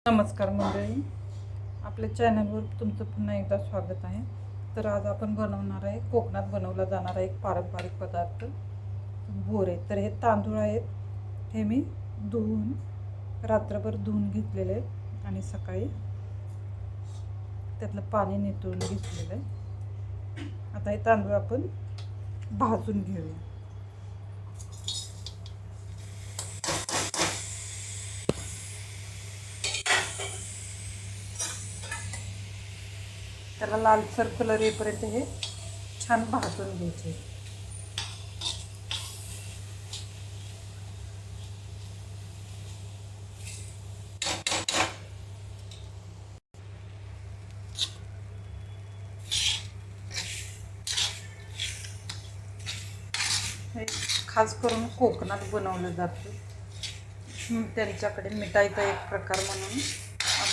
नमस्कार मंडळी, आपल्या चॅनलवर तुमचं पुन्हा एकदा स्वागत आहे. तर आज आपण बनवणार आहे, कोकणात बनवला जाणारा एक पारंपरिक पदार्थ भोरे. तर हे तांदूळ आहेत, हे मी धुवून रात्रभर धुवून घेतलेले आहेत आणि सकाळी त्यातलं पाणी निथळून घेतलेलं आहे. आता हे तांदूळ आपण भाजून घेऊया. त्याला लालसर कलर येईपर्यंत हे छान भाजून घ्यायचे. हे खास करून कोकणात बनवलं जातं. त्यांच्याकडे मिठाईचा एक प्रकार म्हणून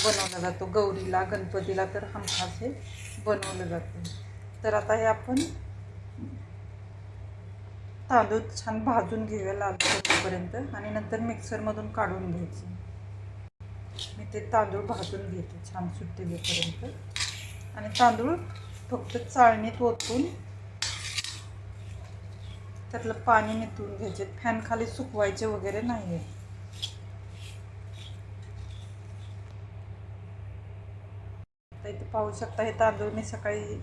बनवला जातो. गौरीला, गणपतीला तर हमखास हे बनवलं जातं. तर आता हे आपण तांदूळ छान भाजून घेऊया लालसरपर्यंत आणि नंतर मिक्सरमधून काढून घ्यायचे. मी ते तांदूळ भाजून घेते छान सुट्टे होईपर्यंत. आणि तांदूळ फक्त चाळणीत ओतून त्यातलं पाणी निथळून घ्यायचे. फॅन खाली सुकवायचे वगैरे नाही आहे. आता इथे पाहू शकता, हे तांदूळ मी सकाळी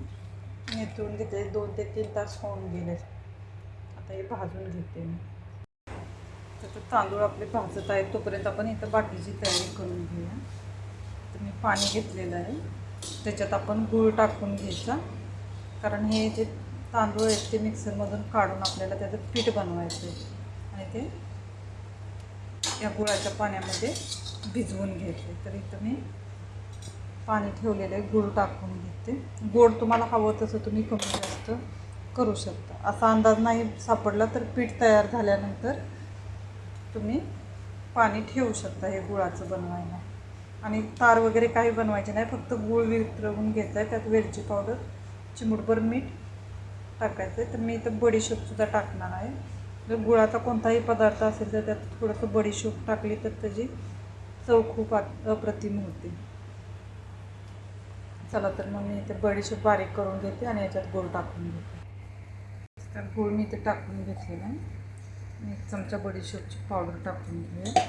निथळून घेतले. 2 ते 3 तास होऊन गेले. आता हे भाजून घेते मी. तर तांदूळ आपले भाजत आहेत तोपर्यंत आपण इथं बाकीची तयारी करून घेऊया. तर मी पाणी घेतलेलं आहे, त्याच्यात आपण गूळ टाकून घ्यायचा. कारण हे जे तांदूळ आहेत ते मिक्सरमधून काढून आपल्याला त्याचं पीठ बनवायचं आहे आणि ते या गुळाच्या पाण्यामध्ये भिजवून घ्यायचे. तर इथं मी पाणी ठेवलेलं आहे, गूळ टाकून घेते. गोड तुम्हाला हवं तसं तुम्ही कमी जास्त करू शकता. असा अंदाज नाही सापडला तर पीठ तयार झाल्यानंतर तुम्ही पाणी ठेवू शकता हे गुळाचं बनवायला. आणि तार वगैरे काही बनवायचे नाही, फक्त गूळ वितळवून घ्यायचा आहे. त्यात वेलची पावडर, चिमूटभर मीठ टाकायचं आहे. तर मी इथं बडीशोपसुद्धा टाकणार आहे. जर गुळाचा कोणताही पदार्थ असेल तर त्यात थोडंसं बडीशोप टाकली तर त्याची चव खूप अप्रतिम होते. चला तर मग मी इथे बडीशोप बारीक करून घेते आणि याच्यात गूळ टाकून घेते. तर गूळ मी इथे टाकून घेतलेला आहे. 1 चमचा बडीशोपची पावडर टाकून घेऊया.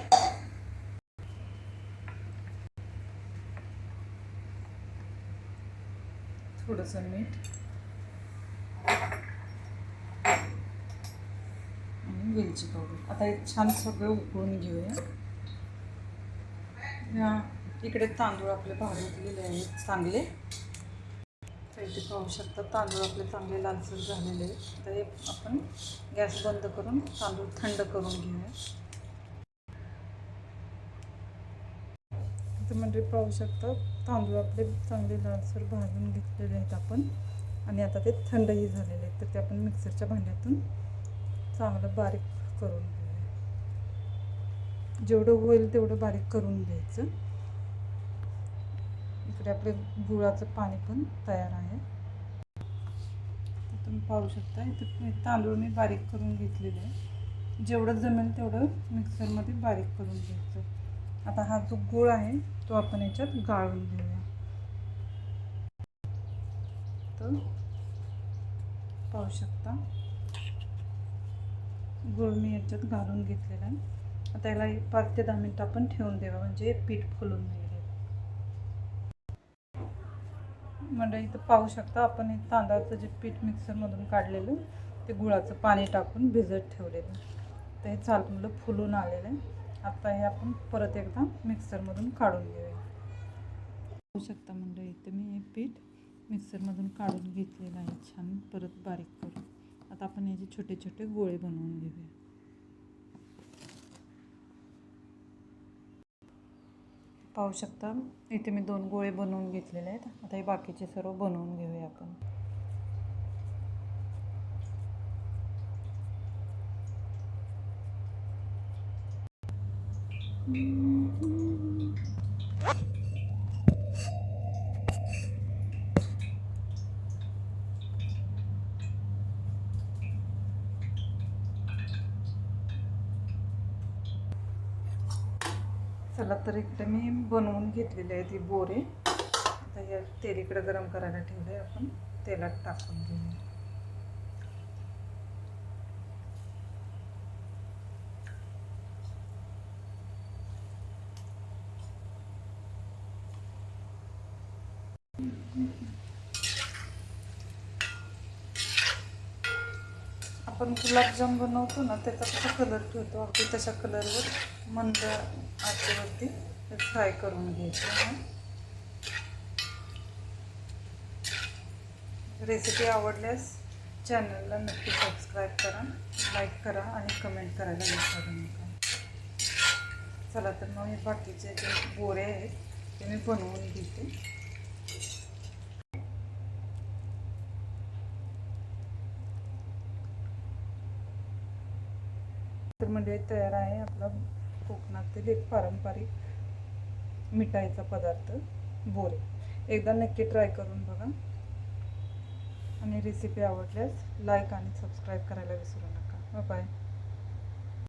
थोडंसं मीठ आणि वेलची पावडर. आता हे छान सगळं उकळून घेऊया. इकडे तांदूळ आपले भाजलेले आहेत चांगले. तर इथे पाहू शकता तांदूळ आपले चांगले लालसर झालेले आहेत. तर हे आपण गॅस बंद करून तांदूळ थंड करून घेऊया. तर म्हणजे पाहू शकता तांदूळ आपले चांगले लालसर भाजून घेतलेले आहेत आपण. आणि आता ते थंडही झालेले आहेत. तर ते आपण मिक्सरच्या भांड्यातून चांगलं बारीक करून घेऊया. जेवढं होईल तेवढं बारीक करून घ्यायचं. इकडे आपले गुळाचं पाणी पण तयार आहे. तुम्ही पाहू शकता इथे तांदूळ मी बारीक करून घेतलेले आहे. जेवढं जमेल तेवढं मिक्सरमध्ये बारीक करून घ्यायचं. आता हा जो गूळ आहे तो आपण याच्यात गाळून घेऊया. तर पाहू शकता गूळ मी याच्यात घालून घेतलेला आहे. आता याला 5 ते 10 मिनिटं आपण ठेवून द्यावं, म्हणजे पीठ फुलून येईल. म्हणजे इथं पाहू शकता आपण हे तांदळाचं जे पीठ मिक्सरमधून काढलेलं ते गुळाचं पाणी टाकून भिजत ठेवलेलं. तर हे चांगलं फुलून आलेलं आहे. आता हे आपण परत एकदा मिक्सरमधून काढून घेऊया. पाहू शकता म्हणजे इथे मी हे पीठ मिक्सरमधून काढून घेतलेलं आहे छान परत बारीक करून. आता आपण याचे छोटे छोटे गोळे बनवून घेऊया. पाहू शकता इथे मी 2 गोळे बनवून घेतलेले आहेत. आता हे बाकीचे सर्व बनवून घेऊया आपण. चला तर इकडे मी बनवून घेतलेले आहे ती बोरे. आता या तेल इकडे गरम करायला ठेवलं आहे, आपण तेलात टाकून घेऊया. आपण गुलाबजाम बनवतो ना, त्याचा कसा कलर ठेवतो अगदी तशा कलरवर मंद आचेवरती ते फ्राय करून घ्यायचं. रेसिपी आवडल्यास चॅनलला नक्की सबस्क्राईब करा, लाईक करा आणि कमेंट करायला विसरू नका. चला तर मग हे बाकीचे जे बोरे आहेत ते मी बनवून घेते. तर म्हणजे तयार आहे आपला कोकणातील एक पारंपरिक मिठाईचा पदार्थ बोरे. एकदा नक्की ट्राय करून बघा आणि रेसिपी आवडल्यास लाईक आणि सबस्क्राईब करायला विसरू नका. बाय.